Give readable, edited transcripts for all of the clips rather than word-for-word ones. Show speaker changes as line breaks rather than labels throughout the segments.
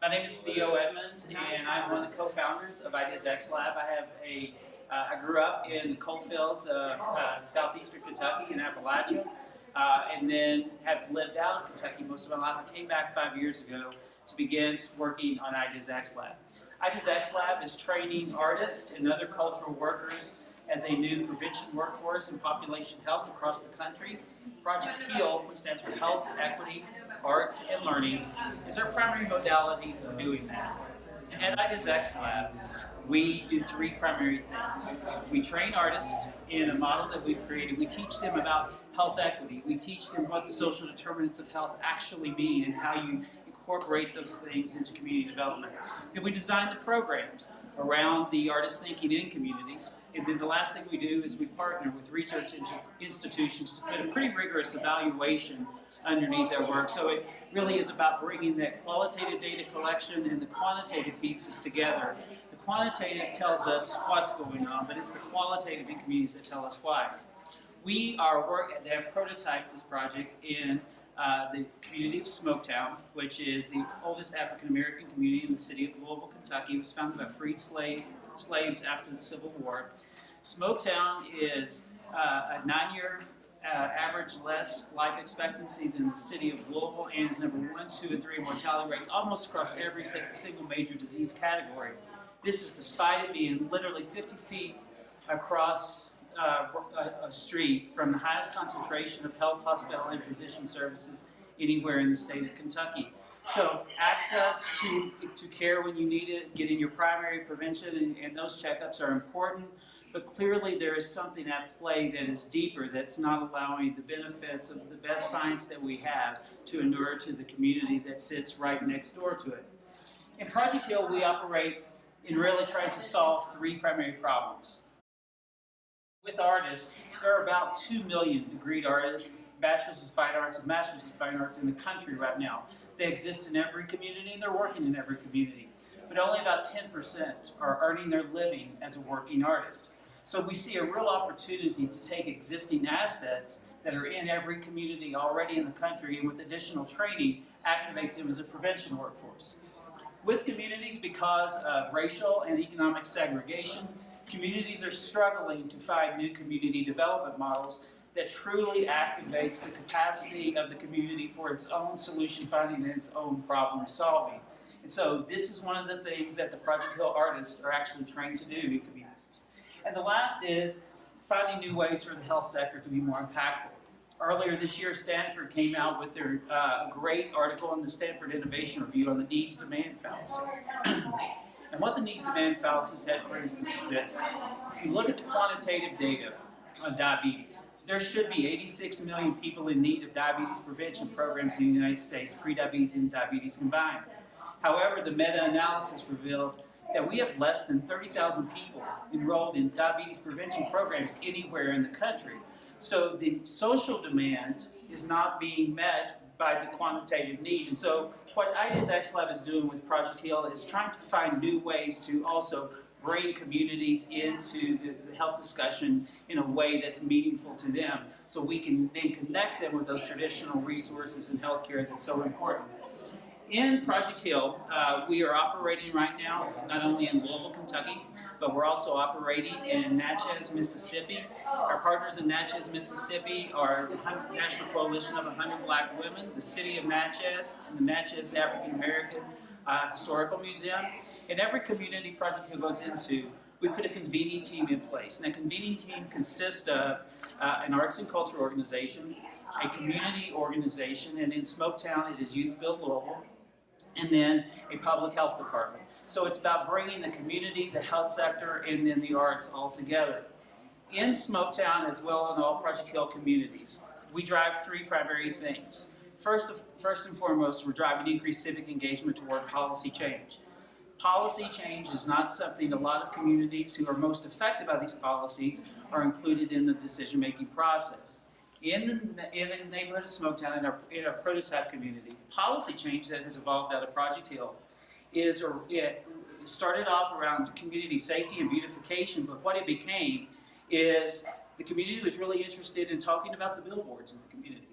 My name is Theo Edmonds, and I'm one of the co-founders of Ideas xLab. I grew up in the coal fields of southeastern Kentucky in Appalachia, and then have lived out of Kentucky most of my life. I came back 5 years ago to begin working on Ideas xLab. Ideas xLab is training artists and other cultural workers as a new prevention workforce in population health across the country. Project HEAL, which stands for Health, Equity, Art, and Learning, is our primary modality for doing that. At Ideas xLab, we do three primary things. We train artists in a model that we've created. We teach them about health equity. We teach them what the social determinants of health actually mean and how you incorporate those things into community development. And we design the programs around the artist thinking in communities. And then the last thing we do is we partner with research institutions to put a pretty rigorous evaluation underneath their work. So it really is about bringing that qualitative data collection and the quantitative pieces together. The quantitative tells us what's going on, but it's the qualitative in communities that tell us why. We have prototyped this project in the community of Smoketown, which is the oldest African American community in the city of Louisville, Kentucky. It was founded by freed slaves after the Civil War. Smoketown is a 9-year average less life expectancy than the city of Louisville, and is number 1, 2, and 3 in mortality rates almost across every single major disease category. This is despite it being literally 50 feet across a street from the highest concentration of health, hospital, and physician services anywhere in the state of Kentucky. So access to care when you need it, getting your primary prevention and those checkups are important, but clearly there is something at play that is deeper, that's not allowing the benefits of the best science that we have to inure to the community that sits right next door to it. In Project HEAL, we operate in really trying to solve three primary problems. With artists, there are about 2 million degreed artists, bachelors of fine arts and masters of fine arts in the country right now. They exist in every community and they're working in every community. But only about 10% are earning their living as a working artist. So we see a real opportunity to take existing assets that are in every community already in the country, and with additional training, activate them as a prevention workforce. With communities, because of racial and economic segregation, communities are struggling to find new community development models that truly activates the capacity of the community for its own solution finding and its own problem solving. And so this is one of the things that the Project HEAL artists are actually trained to do in communities. And the last is finding new ways for the health sector to be more impactful. Earlier this year, Stanford came out with their great article in the Stanford Innovation Review on the needs-demand fallacy. And what the needs-demand fallacy said, for instance, is this. If you look at the quantitative data on diabetes, there should be 86 million people in need of diabetes prevention programs in the United States, pre-diabetes and diabetes combined. However, the meta-analysis revealed that we have less than 30,000 people enrolled in diabetes prevention programs anywhere in the country. So the social demand is not being met by the quantitative need. And so what Ideas xLab is doing with Project HEAL is trying to find new ways to also bring communities into the health discussion in a way that's meaningful to them, so we can then connect them with those traditional resources in healthcare that's so important. In Project HEAL, we are operating right now not only in Louisville, Kentucky, but we're also operating in Natchez, Mississippi. Our partners in Natchez, Mississippi are the National Coalition of 100 Black Women, the City of Natchez, and the Natchez African American Historical Museum. In every community Project HEAL goes into, we put a convening team in place. And that convening team consists of an arts and culture organization, a community organization, and in Smoketown it is Youth Build Louisville, and then a public health department. So it's about bringing the community, the health sector, and then the arts all together. In Smoketown, as well in all Project HEAL communities, we drive three primary things. First and foremost, we're driving increased civic engagement toward policy change. Policy change is not something a lot of communities who are most affected by these policies are included in the decision-making process. In the neighborhood of Smoketown, in our prototype community, policy change that has evolved out of Project HEAL it started off around community safety and beautification, but what it became is the community was really interested in talking about the billboards in the community.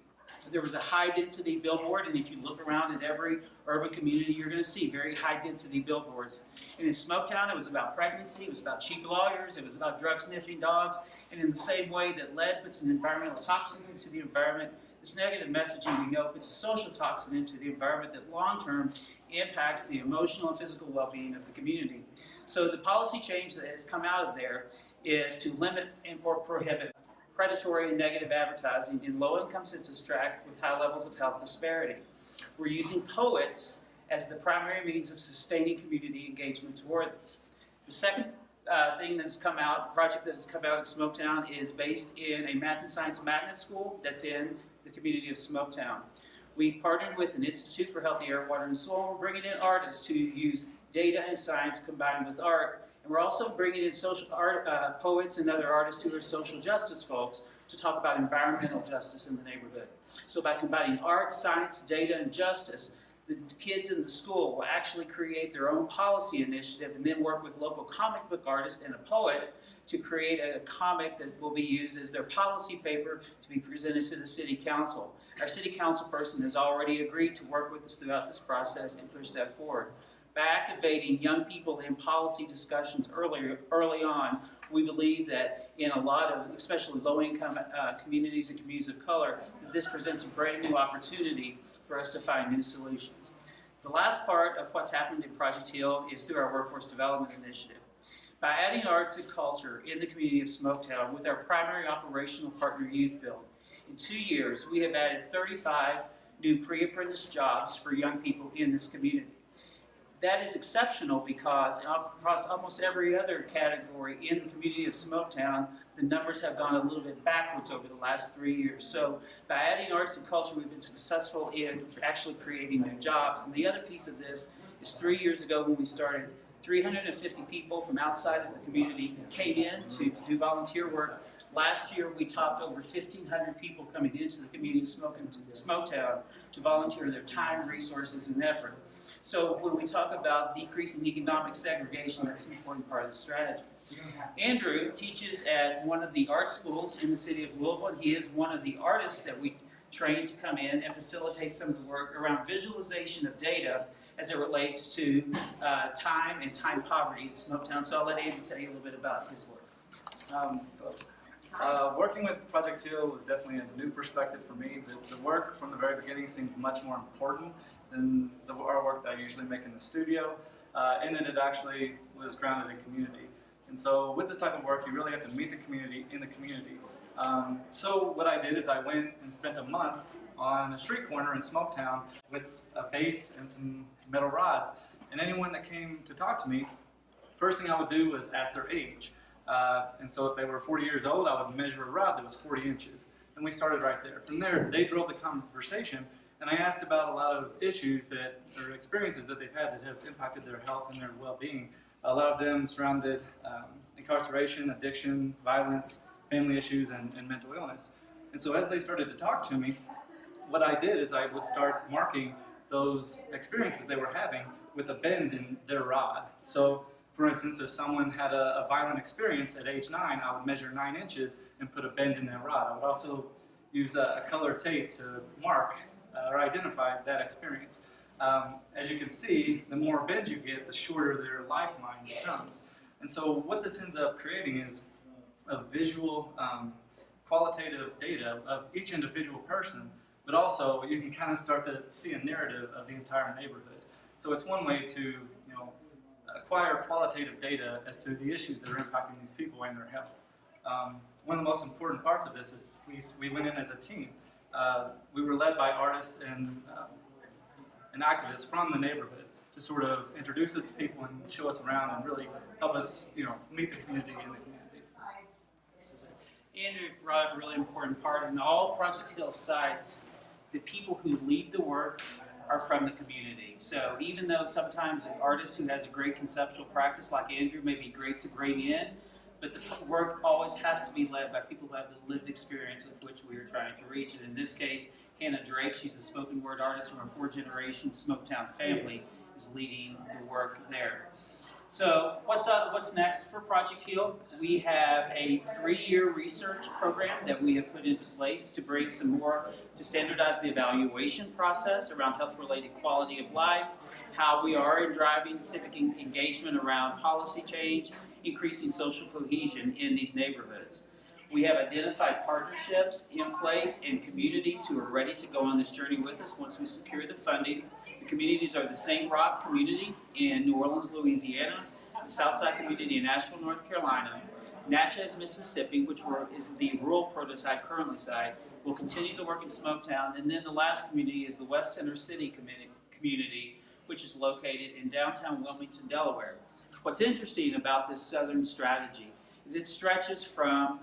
There was a high-density billboard, and if you look around at every urban community, you're going to see very high-density billboards. And in Smoketown, it was about pregnancy, it was about cheap lawyers, it was about drug-sniffing dogs, and in the same way that lead puts an environmental toxin into the environment, this negative messaging we know puts a social toxin into the environment that long-term impacts the emotional and physical well-being of the community. So the policy change that has come out of there is to limit or prohibit predatory and negative advertising in low-income census tract with high levels of health disparity. We're using poets as the primary means of sustaining community engagement toward this. The second thing that has come out, project that has come out in Smoketown, is based in a math and science magnet school that's in the community of Smoketown. We've partnered with an Institute for Healthy Air, Water, and Soil. We're bringing in artists to use data and science combined with art. And we're also bringing in social art, poets and other artists who are social justice folks to talk about environmental justice in the neighborhood. So by combining art, science, data, and justice, the kids in the school will actually create their own policy initiative and then work with local comic book artists and a poet to create a comic that will be used as their policy paper to be presented to the city council. Our city council person has already agreed to work with us throughout this process and push that forward. By activating young people in policy discussions early on, we believe that in a lot of, especially low-income communities and communities of color, that this presents a brand new opportunity for us to find new solutions. The last part of what's happened in Project Heal is through our Workforce Development Initiative. By adding arts and culture in the community of Smoketown with our primary operational partner Youth Build, in 2 years we have added 35 new pre-apprentice jobs for young people in this community. That is exceptional because across almost every other category in the community of Smoketown, the numbers have gone a little bit backwards over the last 3 years. So by adding arts and culture, we've been successful in actually creating new jobs. And the other piece of this is 3 years ago when we started, 350 people from outside of the community came in to do volunteer work. Last year, we topped over 1,500 people coming into the community of Smoketown to volunteer their time, resources, and effort. So when we talk about decreasing economic segregation, that's an important part of the strategy. Andrew teaches at one of the art schools in the city of Louisville, and he is one of the artists that we train to come in and facilitate some of the work around visualization of data as it relates to time and time poverty in Smoketown. So I'll let Andrew tell you a little bit about his work.
Working with Project Theo was definitely a new perspective for me. The work from the very beginning seemed much more important than our work that I usually make in the studio, and then it actually was grounded in community. And so with this type of work, you really have to meet the community in the community. So what I did is I went and spent a month on a street corner in Smoketown with a base and some metal rods. And anyone that came to talk to me, first thing I would do was ask their age. And so if they were 40 years old, I would measure a rod that was 40 inches. And we started right there. From there, they drove the conversation, and I asked about a lot of issues or experiences that they've had that have impacted their health and their well-being. A lot of them surrounded incarceration, addiction, violence, family issues, and mental illness. And so as they started to talk to me, what I did is I would start marking those experiences they were having with a bend in their rod. So for instance, if someone had a violent experience at age 9, I would measure 9 inches and put a bend in their rod. I would also use a colored tape to mark or identify that experience. As you can see, the more bends you get, the shorter their lifeline becomes. And so what this ends up creating is a visual, qualitative data of each individual person, but also you can kind of start to see a narrative of the entire neighborhood. So it's one way to, acquire qualitative data as to the issues that are impacting these people and their health. One of the most important parts of this is we went in as a team. We were led by artists and activists from the neighborhood to sort of introduce us to people and show us around and really help us, meet the community in the community.
Andrew brought up a really important part. In all Project Heal sites, the people who lead the work are from the community. So even though sometimes an artist who has a great conceptual practice like Andrew may be great to bring in, but the work always has to be led by people who have the lived experience of which we are trying to reach. And in this case, Hannah Drake, she's a spoken word artist from a 4-generation Smoketown family, is leading the work there. So what's next for Project Heal? We have a 3-year research program that we have put into place to bring some more, to standardize the evaluation process around health-related quality of life, how we are in driving civic engagement around policy change, increasing social cohesion in these neighborhoods. We have identified partnerships in place and communities who are ready to go on this journey with us once we secure the funding. The communities are the St. Rock community in New Orleans, Louisiana, the Southside community in Asheville, North Carolina, Natchez, Mississippi, which is the rural prototype currently site. We'll continue the work in Smoketown, and then the last community is the West Center City community, which is located in downtown Wilmington, Delaware. What's interesting about this southern strategy is it stretches from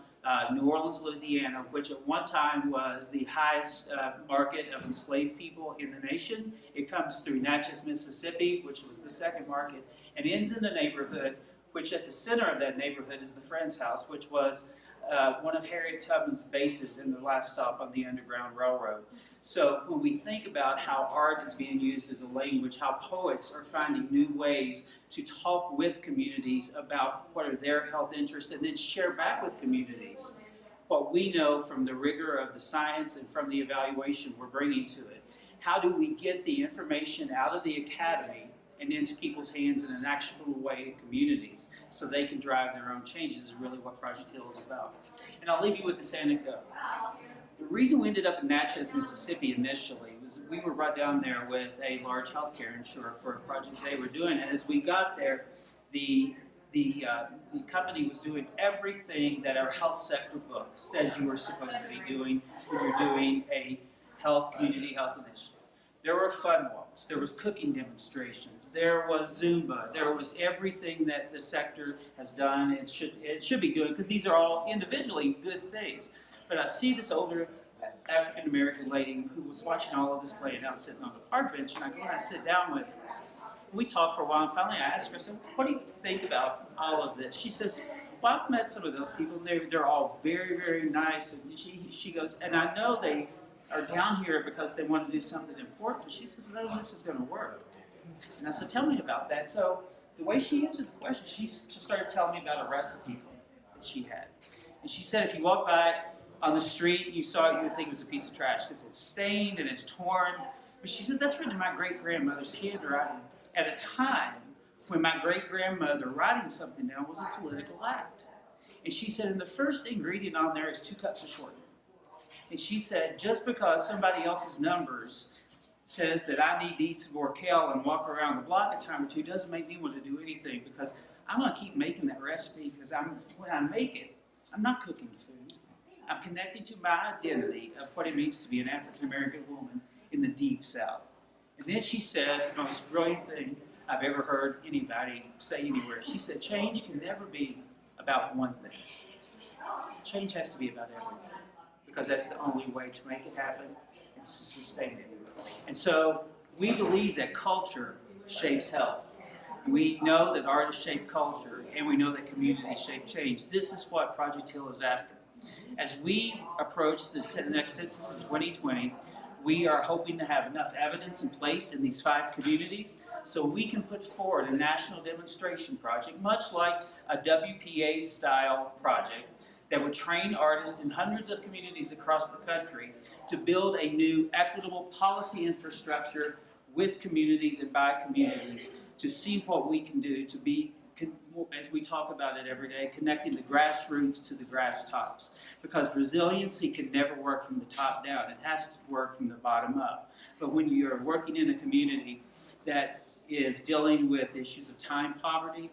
New Orleans, Louisiana, which at one time was the highest market of enslaved people in the nation. It comes through Natchez, Mississippi, which was the second market, and ends in a neighborhood, which at the center of that neighborhood is the Friends House, which was one of Harriet Tubman's bases in the last stop on the Underground Railroad. So when we think about how art is being used as a language, how poets are finding new ways to talk with communities about what are their health interests and then share back with communities what we know from the rigor of the science and from the evaluation we're bringing to it. How do we get the information out of the academy and into people's hands in an actionable way in communities so they can drive their own changes is really what Project Heal is about. And I'll leave you with this anecdote. The reason we ended up in Natchez, Mississippi initially was we were right down there with a large healthcare insurer for a project they were doing, and as we got there, the company was doing everything that our health sector book says you are supposed to be doing when you're doing a community health initiative. There were fun walks, there was cooking demonstrations, there was Zumba, there was everything that the sector has done and should be doing, because these are all individually good things. But I see this older African American lady who was watching all of this playing out, sitting on the park bench, and I go and I sit down with her. We talked for a while, and finally I asked her, I said, what do you think about all of this? She says, well, I've met some of those people, and they're all very, very nice. And she goes, and I know they are down here because they want to do something important. She says, none of this is going to work. And I said, tell me about that. So the way she answered the question, she just started telling me about a recipe that she had. And she said if you walk by on the street, you saw it, you would think it was a piece of trash because it's stained and it's torn. But she said that's written in my great-grandmother's handwriting at a time when my great-grandmother writing something down was a political act. And she said, and the first ingredient on there is 2 cups of shortening. And she said, just because somebody else's numbers says that I need to eat some more kale and walk around the block a time or two doesn't make me want to do anything, because I'm going to keep making that recipe because when I make it, I'm not cooking food. I'm connecting to my identity of what it means to be an African-American woman in the Deep South. And then she said the most brilliant thing I've ever heard anybody say anywhere. She said, change can never be about one thing. Change has to be about everything, because that's the only way to make it happen and to sustain it. And so we believe that culture shapes health. And we know that artists shape culture, and we know that communities shape change. This is what Project Heal is after. As we approach the next census in 2020, we are hoping to have enough evidence in place in these 5 communities so we can put forward a national demonstration project, much like a WPA-style project, that would train artists in hundreds of communities across the country to build a new equitable policy infrastructure with communities and by communities to see what we can do to be, as we talk about it every day, connecting the grassroots to the grass tops. Because resiliency can never work from the top down. It has to work from the bottom up. But when you're working in a community that is dealing with issues of time poverty,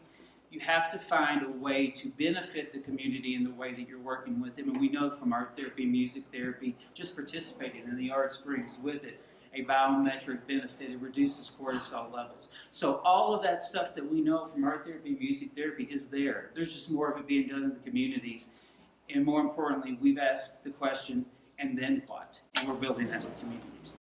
you have to find a way to benefit the community in the way that you're working with them. And we know from art therapy, music therapy, just participating in the arts brings with it a biometric benefit. It reduces cortisol levels. So all of that stuff that we know from art therapy, music therapy is there. There's just more of it being done in the communities. And more importantly, we've asked the question, and then what? And we're building that with communities.